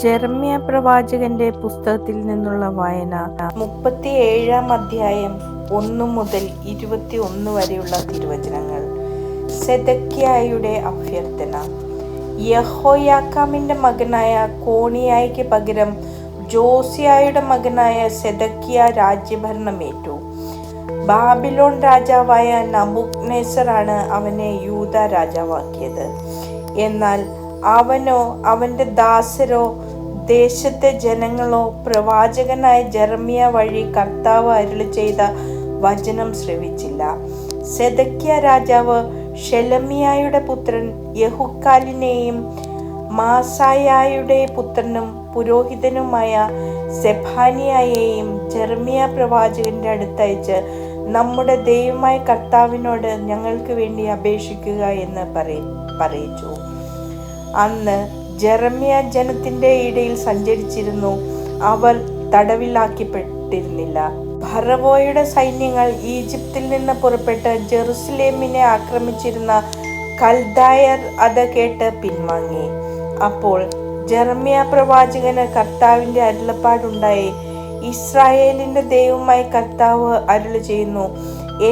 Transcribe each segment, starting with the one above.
Jeremiah പ്രവാചകന്റെ പുസ്തകത്തിൽ നിന്നുള്ള വായന 37-ാം അധ്യായം 1 മുതൽ 21 വരെയുള്ള തിരുവചനങ്ങൾ. സെദെക്കിയായുടെ അഭ്യർത്ഥന. യെഹോയാക്കീമിന്റെ മകനായ കോണിയായ്ക്ക് പകരം ജോസിയായുടെ മകനായ സെദെക്കിയ രാജ്യഭരണമേറ്റു. ബാബിലോൺ രാജാവായ നബൂഖദ്നേസറാണ് അവനെ യൂദ രാജാവാക്കിയത്. എന്നാൽ അവനോ അവന്റെ ദാസരോ ദേശത്തെ ജനങ്ങളോ പ്രവാചകനായ ജെറമ്യ വഴി കർത്താവ് അരുളി ചെയ്ത വചനം ശ്രവിച്ചില്ല. സെദെക്കിയ രാജാവ് ഷെലെമ്യായുടെ പുത്രൻ യെഹുക്കാലിനെയും മാസായായുടെ പുത്രനും പുരോഹിതനുമായ സെഫാനിയായെയും ജെറമ്യ പ്രവാചകന്റെ അടുത്തയച്ച് നമ്മുടെ ദൈവമായ കർത്താവിനോട് ഞങ്ങൾക്ക് വേണ്ടി അപേക്ഷിക്കുക എന്ന് പറയിച്ചു. അന്ന് ജെറമ്യ ജനത്തിന്റെ ഇടയിൽ സഞ്ചരിച്ചിരുന്നു. അവർ തടവിലാക്കപ്പെട്ടിരുന്നില്ല. ഫറവോയുടെ സൈന്യങ്ങൾ ഈജിപ്തിൽ നിന്ന് പുറപ്പെട്ട് ജെറുസലേമിനെ ആക്രമിച്ചിരുന്ന കൽദായർ അത് കേട്ട് പിൻവാങ്ങി. അപ്പോൾ ജെറമ്യ പ്രവാചകന് കർത്താവിന്റെ അരുളപ്പാടുണ്ടായി. ഇസ്രായേലിന്റെ ദൈവമായ കർത്താവ് അരുളി ചെയ്യുന്നു,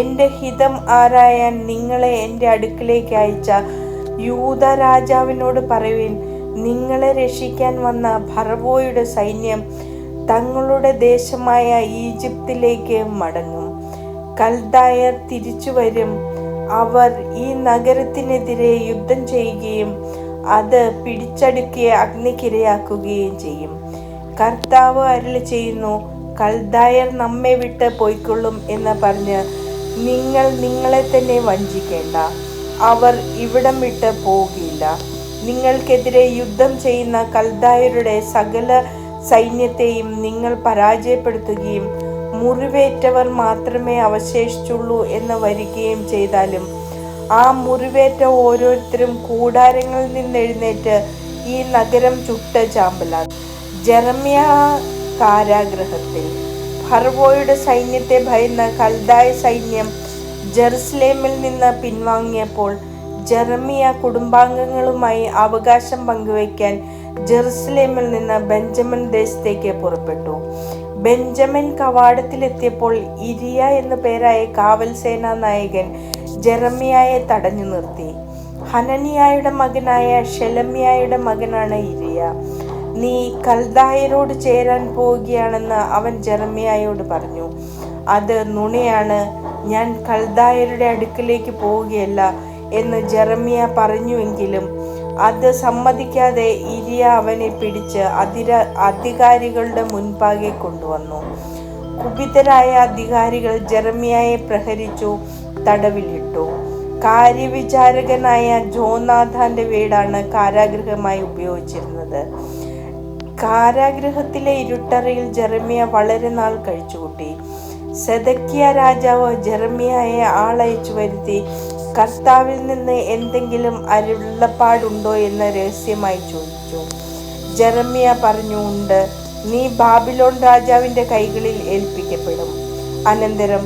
എന്റെ ഹിതം ആരായാൻ നിങ്ങളെ എന്റെ അടുക്കിലേക്ക് അയച്ച യൂദ രാജാവിനോട് പറയുവിൻ, നിങ്ങളെ രക്ഷിക്കാൻ വന്ന ഫറവോയുടെ സൈന്യം തങ്ങളുടെ ദേശമായ ഈജിപ്തിലേക്ക് മടങ്ങും. കൽദായർ തിരിച്ചു വരും. അവർ ഈ നഗരത്തിനെതിരെ യുദ്ധം ചെയ്യുകയും അത് പിടിച്ചടുക്കി അഗ്നിക്കിരയാക്കുകയും ചെയ്യും. കർത്താവ് അരുളി ചെയ്യുന്നു, കൽദായർ നമ്മെ വിട്ട് പോയിക്കൊള്ളും എന്ന് പറഞ്ഞ് നിങ്ങൾ നിങ്ങളെ തന്നെ വഞ്ചിക്കേണ്ട. അവർ ഇവിടം വിട്ട് പോവുകയില്ല. നിങ്ങൾക്കെതിരെ യുദ്ധം ചെയ്യുന്ന കൽദായരുടെ സകല സൈന്യത്തെയും നിങ്ങൾ പരാജയപ്പെടുത്തുകയും മുറിവേറ്റവർ മാത്രമേ അവശേഷിച്ചുള്ളൂ എന്ന് വരികയും ചെയ്താലും ആ മുറിവേറ്റ ഓരോരുത്തരും കൂടാരങ്ങളിൽ നിന്ന് എഴുന്നേറ്റ് ഈ നഗരം ചുട്ട് ചാമ്പലാക്കും. ജെറമ്യ കാരാഗൃഹത്തിൽ. ഫറവോയുടെ സൈന്യത്തെ ഭയന്ന കൽദായ സൈന്യം ജെറുസലേമിൽ നിന്ന് പിൻവാങ്ങിയപ്പോൾ ജെറമ്യ കുടുംബാംഗങ്ങളുമായി അവകാശം പങ്കുവയ്ക്കാൻ ജെറുസലേമിൽ നിന്ന് ബെഞ്ചമിൻ ദേശത്തേക്ക് പുറപ്പെട്ടു. ബെഞ്ചമിൻ കവാടത്തിലെത്തിയപ്പോൾ ഇരിയ എന്നു പേരായ കാവൽ സേനാ നായകൻ ജെറമ്യയെ തടഞ്ഞു നിർത്തി. ഹനനിയായുടെ മകനായ ഷെലെമ്യായുടെ മകനാണ് ഇരിയ. നീ കൽദായരോട് ചേരാൻ പോവുകയാണെന്ന് അവൻ ജെറമ്യയോട് പറഞ്ഞു. അത് നുണയാണ്, ഞാൻ കൽദായരുടെ അടുക്കിലേക്ക് പോവുകയല്ല എന്ന് ജെറമ്യ പറഞ്ഞുവെങ്കിലും അത് സമ്മതിക്കാതെ ഇരിയ അവനെ പിടിച്ച് അധികാരികളുടെ മുൻപാകെ കൊണ്ടുവന്നു. കുപിതരായ അധികാരികൾ ജെറമ്യയെ പ്രഹരിച്ചു, തടവിലിട്ടു. കാര്യവിചാരകനായ ജോനാഥാന്റെ വീടാണ് കാരാഗൃഹമായി ഉപയോഗിച്ചിരുന്നത്. കാരാഗൃഹത്തിലെ ഇരുട്ടറയിൽ ജെറമ്യ വളരെ നാൾ കഴിച്ചുകൂട്ടി. സെദെക്കിയ രാജാവ് ജെറമ്യയെ ആളയച്ചു വരുത്തി കർത്താവിൽ നിന്ന് എന്തെങ്കിലും അരുളപ്പാടുണ്ടോ എന്ന് രഹസ്യമായി ചോദിച്ചു. ജെറമ്യ പറഞ്ഞു, ഉണ്ട്, നീ ബാബിലോൺ രാജാവിന്റെ കൈകളിൽ ഏൽപ്പിക്കപ്പെടും. അനന്തരം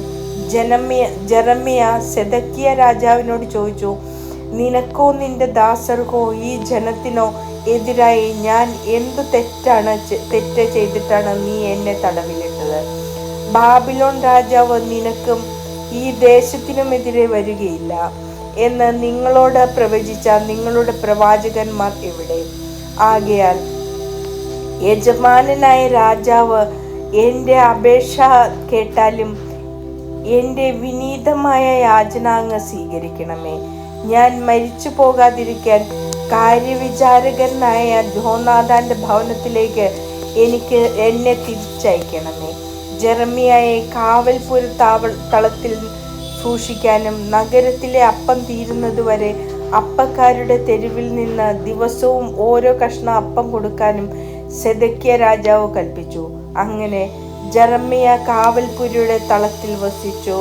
ജെറമ്യ സെദെക്കിയ രാജാവിനോട് ചോദിച്ചു, നിനക്കോ നിന്റെ ദാസർക്കോ ഈ ജനത്തിനോ എതിരായി ഞാൻ എന്തു തെറ്റ് ചെയ്തിട്ടാണ് നീ എന്നെ തടവിലിട്ടത്? ബാബിലോൺ രാജാവ് നിനക്കും ഈ ദേശത്തിനുമെതിരെ വരികയില്ല എന്ന് നിങ്ങളോട് പ്രവചിച്ച നിങ്ങളുടെ പ്രവാചകന്മാർ എവിടെ? ആകയാൽ യജമാനനായ രാജാവ് എൻ്റെ അപേക്ഷ കേട്ടാലും എൻ്റെ വിനീതമായ യാചന അങ്ങ് സ്വീകരിക്കണമേ. ഞാൻ മരിച്ചു പോകാതിരിക്കാൻ കാര്യവിചാരകനായ ജോനാഥാന്റെ ഭവനത്തിലേക്ക് എന്നെ തിരിച്ചയക്കണമേ. ജെറമ്യയെ കാവൽപുര തളത്തിൽ സൂക്ഷിക്കാനും നഗരത്തിലെ അപ്പം തീരുന്നതുവരെ അപ്പക്കാരുടെ തെരുവിൽ നിന്ന് ദിവസവും ഓരോ കഷ്ണം അപ്പം കൊടുക്കാനും സെദെക്കിയ രാജാവ് കൽപ്പിച്ചു. അങ്ങനെ ജെറമ്യ കാവൽപുരയുടെ തളത്തിൽ വസിച്ചു.